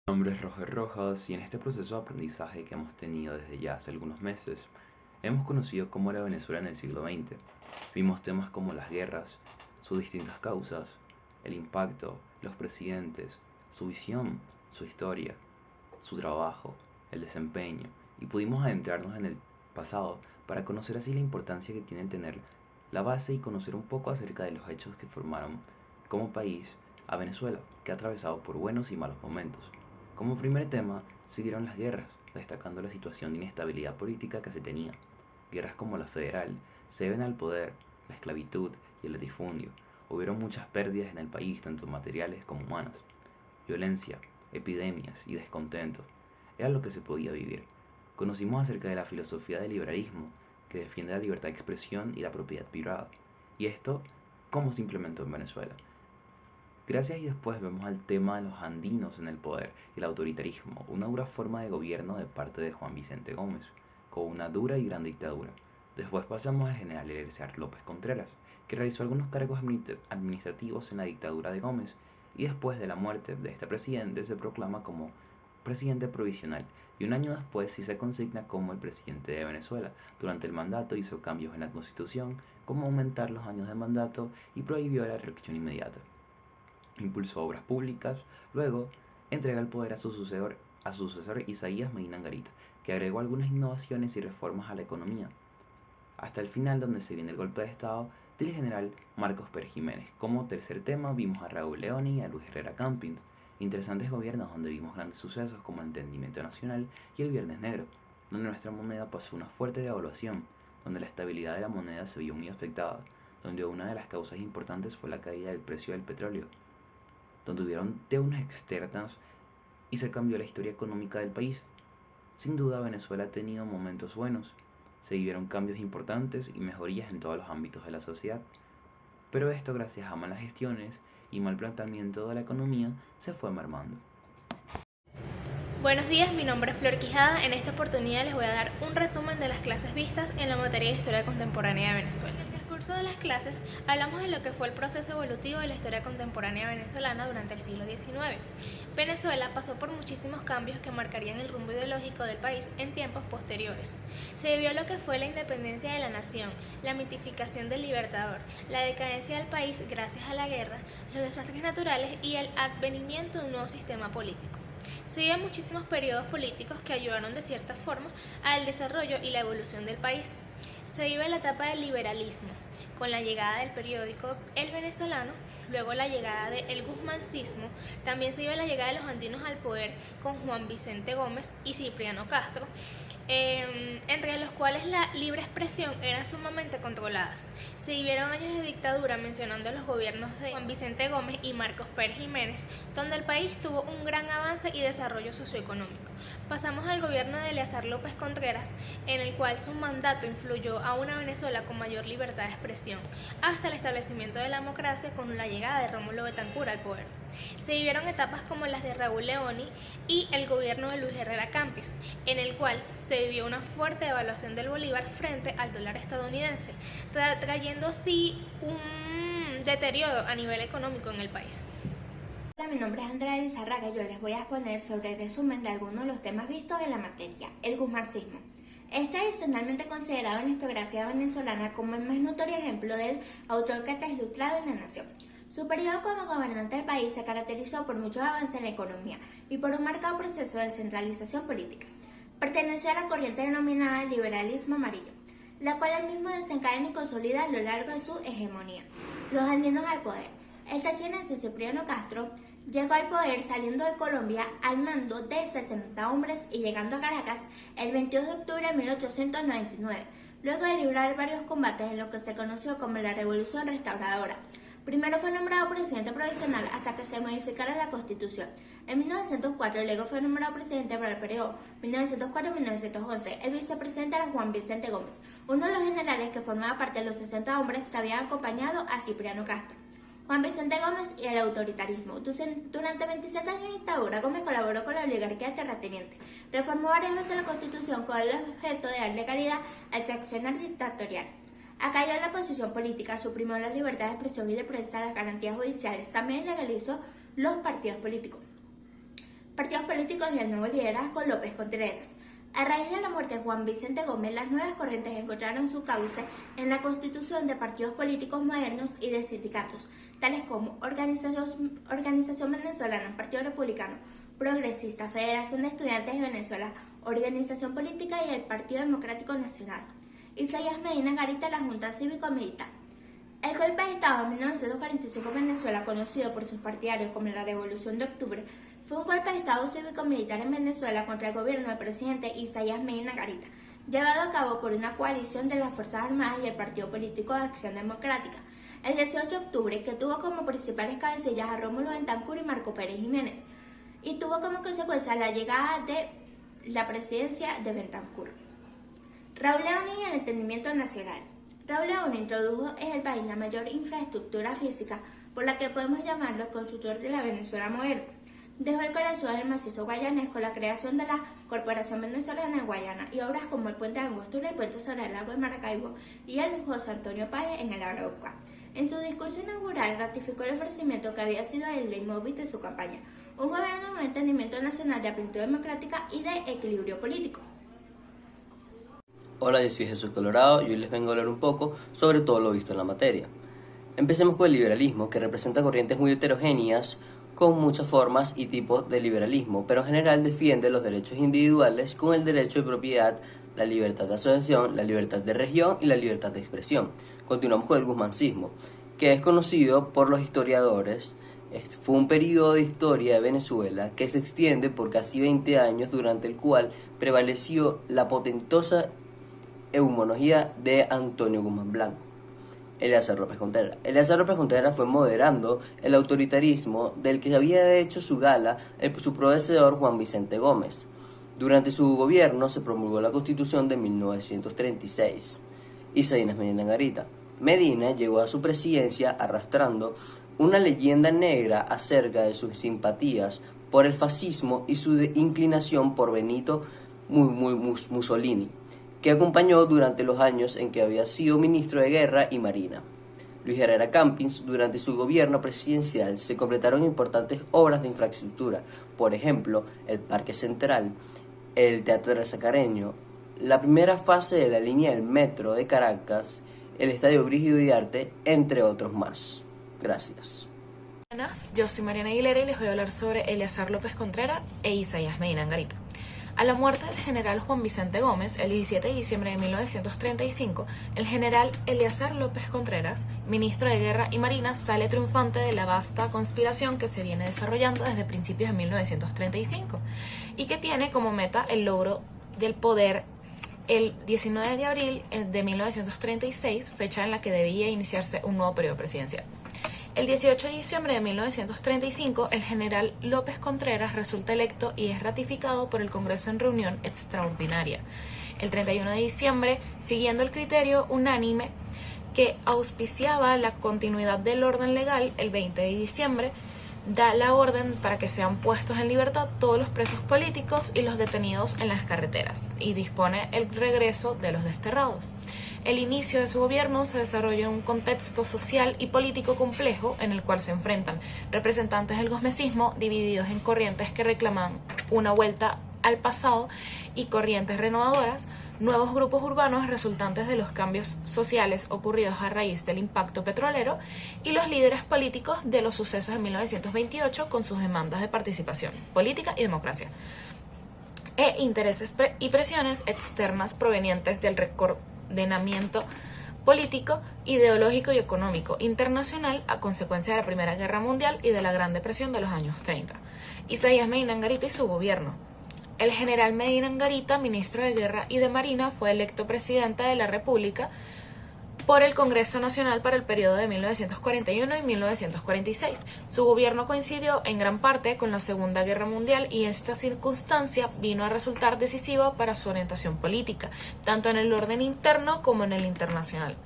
Mi nombre es Roger Rojas y en este proceso de aprendizaje que hemos tenido desde ya hace algunos meses, hemos conocido cómo era Venezuela en el siglo XX. Vimos temas como las guerras, sus distintas causas, el impacto, los presidentes, su visión, su historia, su trabajo, el desempeño, y pudimos adentrarnos en el pasado para conocer así la importancia que tiene tener la base y conocer un poco acerca de los hechos que formaron como país a Venezuela, que ha atravesado por buenos y malos momentos. Como primer tema, se dieron las guerras, destacando la situación de inestabilidad política que se tenía. Guerras como la Federal se deben al poder, la esclavitud y el latifundio. Hubieron muchas pérdidas en el país, tanto materiales como humanas. Violencia, epidemias y descontento. Era lo que se podía vivir. Conocimos acerca de la filosofía del liberalismo, que defiende la libertad de expresión y la propiedad privada. Y esto, ¿cómo se implementó en Venezuela? Gracias y después vemos al tema de los andinos en el poder y el autoritarismo, una dura forma de gobierno de parte de Juan Vicente Gómez, con una dura y gran dictadura. Después pasamos al general Eliezer López Contreras, que realizó algunos cargos administrativos en la dictadura de Gómez, y después de la muerte de este presidente se proclama como presidente provisional, y un año después sí se consigna como el presidente de Venezuela. Durante el mandato hizo cambios en la constitución, como aumentar los años de mandato y prohibió la reelección inmediata. Impulsó obras públicas, luego entrega el poder a su sucesor Isaías Medina Angarita, que agregó algunas innovaciones y reformas a la economía, hasta el final donde se viene el golpe de estado del general Marcos Pérez Jiménez. Como tercer tema vimos a Raúl Leoni y a Luis Herrera Campins, interesantes gobiernos donde vimos grandes sucesos como el entendimiento nacional y el Viernes Negro, donde nuestra moneda pasó una fuerte devaluación, donde la estabilidad de la moneda se vio muy afectada, donde una de las causas importantes fue la caída del precio del petróleo, donde hubieron deudas externas y se cambió la historia económica del país. Sin duda, Venezuela ha tenido momentos buenos, se vivieron cambios importantes y mejorías en todos los ámbitos de la sociedad, pero esto gracias a malas gestiones y mal planteamiento de la economía se fue mermando. Buenos días, mi nombre es Flor Quijada. En esta oportunidad les voy a dar un resumen de las clases vistas en la materia de Historia Contemporánea de Venezuela. En el transcurso de las clases hablamos de lo que fue el proceso evolutivo de la historia contemporánea venezolana durante el siglo XIX. Venezuela pasó por muchísimos cambios que marcarían el rumbo ideológico del país en tiempos posteriores. Se vivió lo que fue la independencia de la nación, la mitificación del libertador, la decadencia del país gracias a la guerra, los desastres naturales y el advenimiento de un nuevo sistema político. Se viven muchísimos periodos políticos que ayudaron de cierta forma al desarrollo y la evolución del país. Se vive la etapa del liberalismo, con la llegada del periódico El Venezolano, luego la llegada del guzmancismo, también se vive la llegada de los andinos al poder con Juan Vicente Gómez y Cipriano Castro, entre los cuales la libre expresión eran sumamente controladas. Se vivieron años de dictadura mencionando los gobiernos de Juan Vicente Gómez y Marcos Pérez Jiménez, donde el país tuvo un gran avance y desarrollo socioeconómico. Pasamos al gobierno de Eliezer López Contreras, en el cual su mandato influyó a una Venezuela con mayor libertad de expresión, hasta el establecimiento de la democracia con la llegada de Rómulo Betancourt al poder. Se vivieron etapas como las de Raúl Leoni y el gobierno de Luis Herrera Campins, en el cual se vivió una fuerte devaluación del bolívar frente al dólar estadounidense, trayendo así un deterioro a nivel económico en el país. Hola, mi nombre es Andrea Lizarraga y yo les voy a exponer sobre el resumen de algunos de los temas vistos en la materia, el guzmancismo. Este es tradicionalmente considerado en la historiografía venezolana como el más notorio ejemplo del autócrata ilustrado en la nación. Su periodo como gobernante del país se caracterizó por muchos avances en la economía y por un marcado proceso de descentralización política. Perteneció a la corriente denominada liberalismo amarillo, la cual él mismo desencadena y consolida a lo largo de su hegemonía. Los andinos al poder. El tachirense Cipriano Castro llegó al poder saliendo de Colombia al mando de 60 hombres y llegando a Caracas el 22 de octubre de 1899, luego de librar varios combates en lo que se conoció como la Revolución Restauradora. Primero fue nombrado presidente provisional hasta que se modificara la Constitución. En 1904 luego fue nombrado presidente para el periodo 1904-1911. El vicepresidente era Juan Vicente Gómez, uno de los generales que formaba parte de los 60 hombres que habían acompañado a Cipriano Castro. Juan Vicente Gómez y el autoritarismo. Durante 27 años de dictadura, Gómez colaboró con la oligarquía terrateniente. Reformó varias veces la Constitución con el objeto de darle calidad al accionar dictatorial. Acalló la posición política, suprimió la libertad de expresión y de prensa, las garantías judiciales. También legalizó los partidos políticos. partidos políticos y el nuevo liderazgo López Contreras. A raíz de la muerte de Juan Vicente Gómez, las nuevas corrientes encontraron su cauce en la constitución de partidos políticos modernos y de sindicatos, tales como Organización Venezolana, Partido Republicano, Progresista, Federación de Estudiantes de Venezuela, Organización Política y el Partido Democrático Nacional. Isaías Medina Garita, la Junta Cívico-Militar. El golpe de Estado en 1945 en Venezuela, conocido por sus partidarios como la Revolución de Octubre, fue un golpe de Estado cívico-militar en Venezuela contra el gobierno del presidente Isaías Medina Garita, llevado a cabo por una coalición de las Fuerzas Armadas y el Partido Político de Acción Democrática. El 18 de octubre, que tuvo como principales cabecillas a Rómulo Betancourt y Marco Pérez Jiménez, y tuvo como consecuencia la llegada de la presidencia de Betancourt. Raúl Leónez y el entendimiento nacional. Raúl Leónez introdujo en el país la mayor infraestructura física, por la que podemos llamarlo el constructor de la Venezuela moderna. Dejó el corazón del macizo guayanés con la creación de la Corporación Venezolana de Guayana y obras como el Puente de Angostura, el Puente sobre el Lago de Maracaibo y el José Antonio Páez en el Arauca. En su discurso inaugural ratificó el ofrecimiento que había sido el leitmotiv de su campaña, un gobierno con entendimiento nacional de plenitud democrática y de equilibrio político. Hola, yo soy Jesús Colorado y hoy les vengo a hablar un poco sobre todo lo visto en la materia. Empecemos con el liberalismo, que representa corrientes muy heterogéneas con muchas formas y tipos de liberalismo, pero en general defiende los derechos individuales con el derecho de propiedad, la libertad de asociación, la libertad de región y la libertad de expresión. Continuamos con el guzmancismo, que es conocido por los historiadores. Fue un periodo de historia de Venezuela que se extiende por casi 20 años, durante el cual prevaleció la potentosa eumonología de Antonio Guzmán Blanco. Eleazar López Contreras. Eleazar López Contreras fue moderando el autoritarismo del que había hecho su gala su predecesor Juan Vicente Gómez. Durante su gobierno se promulgó la Constitución de 1936. Isaías Medina Garita. Medina llegó a su presidencia arrastrando una leyenda negra acerca de sus simpatías por el fascismo y su inclinación por Benito Mussolini, que acompañó durante los años en que había sido ministro de Guerra y Marina. Luis Herrera Campins. Durante su gobierno presidencial se completaron importantes obras de infraestructura, por ejemplo, el Parque Central, el Teatro del Sacareño, la primera fase de la línea del metro de Caracas, el Estadio Brígido Iriarte, entre otros más. Gracias. Buenas, yo soy Mariana Aguilera y les voy a hablar sobre Eleazar López Contreras e Isaías Medina Garita. A la muerte del general Juan Vicente Gómez, el 17 de diciembre de 1935, el general Eleazar López Contreras, ministro de Guerra y Marina, sale triunfante de la vasta conspiración que se viene desarrollando desde principios de 1935 y que tiene como meta el logro del poder el 19 de abril de 1936, fecha en la que debía iniciarse un nuevo periodo presidencial. El 18 de diciembre de 1935, el general López Contreras resulta electo y es ratificado por el Congreso en reunión extraordinaria. El 31 de diciembre, siguiendo el criterio unánime que auspiciaba la continuidad del orden legal, el 20 de diciembre, da la orden para que sean puestos en libertad todos los presos políticos y los detenidos en las carreteras y dispone el regreso de los desterrados. El inicio de su gobierno se desarrolla en un contexto social y político complejo en el cual se enfrentan representantes del gozmesismo divididos en corrientes que reclaman una vuelta al pasado y corrientes renovadoras, nuevos grupos urbanos resultantes de los cambios sociales ocurridos a raíz del impacto petrolero y los líderes políticos de los sucesos de 1928 con sus demandas de participación política y democracia, e intereses y presiones externas provenientes del ordenamiento político, ideológico y económico internacional a consecuencia de la Primera Guerra Mundial y de la Gran Depresión de los años 30. Isaías Medina Garita y su gobierno. El general Medina Garita, ministro de Guerra y de Marina, fue electo presidente de la República por el Congreso Nacional para el periodo de 1941 y 1946. Su gobierno coincidió en gran parte con la Segunda Guerra Mundial y esta circunstancia vino a resultar decisiva para su orientación política, tanto en el orden interno como en el internacional.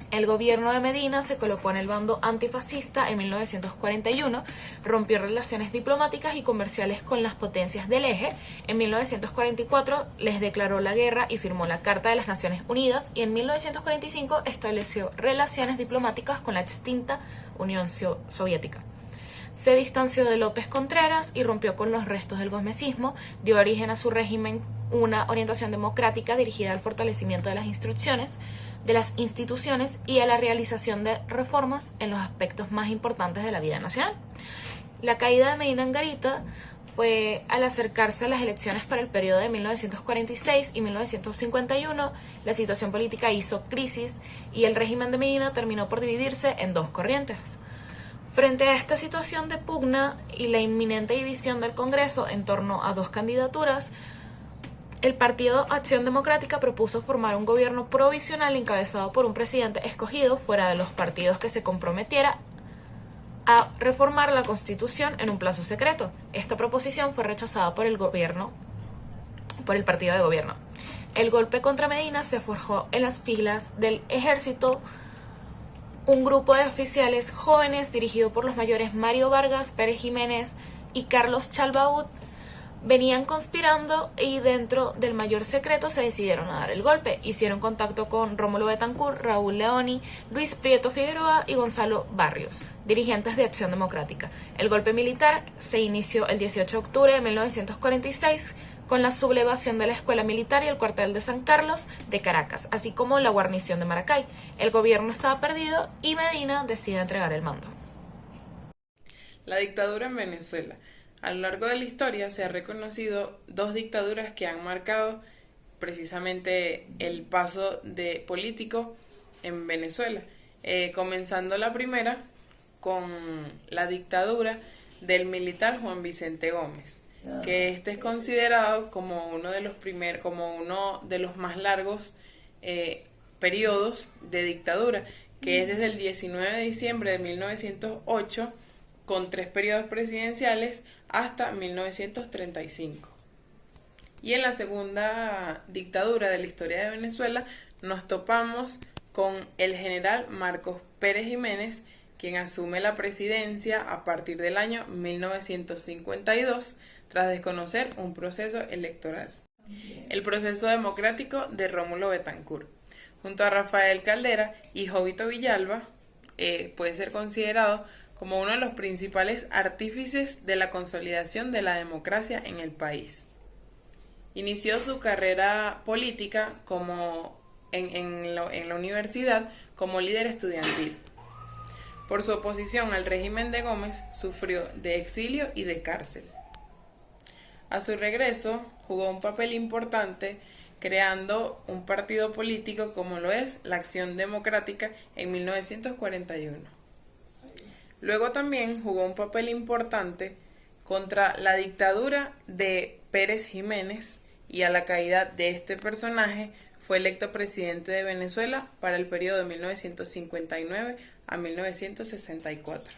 El gobierno de Medina se colocó en el bando antifascista en 1941, rompió relaciones diplomáticas y comerciales con las potencias del eje. En 1944 les declaró la guerra y firmó la Carta de las Naciones Unidas, y en 1945 estableció relaciones diplomáticas con la extinta Unión Soviética. Se distanció de López Contreras y rompió con los restos del gomezismo, dio origen a su régimen una orientación democrática dirigida al fortalecimiento de las instituciones y a la realización de reformas en los aspectos más importantes de la vida nacional. La caída de Medina Angarita fue al acercarse a las elecciones para el periodo de 1946 y 1951, la situación política hizo crisis y el régimen de Medina terminó por dividirse en dos corrientes. Frente a esta situación de pugna y la inminente división del Congreso en torno a dos candidaturas, el Partido Acción Democrática propuso formar un gobierno provisional encabezado por un presidente escogido fuera de los partidos que se comprometiera a reformar la Constitución en un plazo secreto. Esta proposición fue rechazada por el partido de gobierno. El golpe contra Medina se forjó en las filas del ejército. Un grupo de oficiales jóvenes dirigido por los mayores Mario Vargas, Pérez Jiménez y Carlos Chalbaud venían conspirando y dentro del mayor secreto se decidieron a dar el golpe. Hicieron contacto con Rómulo Betancourt, Raúl Leoni, Luis Prieto Figueroa y Gonzalo Barrios, dirigentes de Acción Democrática. El golpe militar se inició el 18 de octubre de 1946 con la sublevación de la Escuela Militar y el cuartel de San Carlos de Caracas, así como la guarnición de Maracay. El gobierno estaba perdido y Medina decide entregar el mando. La dictadura en Venezuela. A lo largo de la historia se ha reconocido dos dictaduras que han marcado precisamente el paso de político en Venezuela. Comenzando la primera con la dictadura del militar Juan Vicente Gómez, que este es considerado como uno de los más largos periodos de dictadura, que es desde el 19 de diciembre de 1908, con 3 periodos presidenciales, hasta 1935. Y en la segunda dictadura de la historia de Venezuela nos topamos con el general Marcos Pérez Jiménez, quien asume la presidencia a partir del año 1952 tras desconocer un proceso electoral. El proceso democrático de Rómulo Betancourt. Junto a Rafael Caldera y Jovito Villalba, puede ser considerado como uno de los principales artífices de la consolidación de la democracia en el país. Inició su carrera política en la universidad como líder estudiantil. Por su oposición al régimen de Gómez, sufrió de exilio y de cárcel. A su regreso, jugó un papel importante creando un partido político como lo es la Acción Democrática en 1941. Luego también jugó un papel importante contra la dictadura de Pérez Jiménez, y a la caída de este personaje fue electo presidente de Venezuela para el periodo de 1959 a 1964.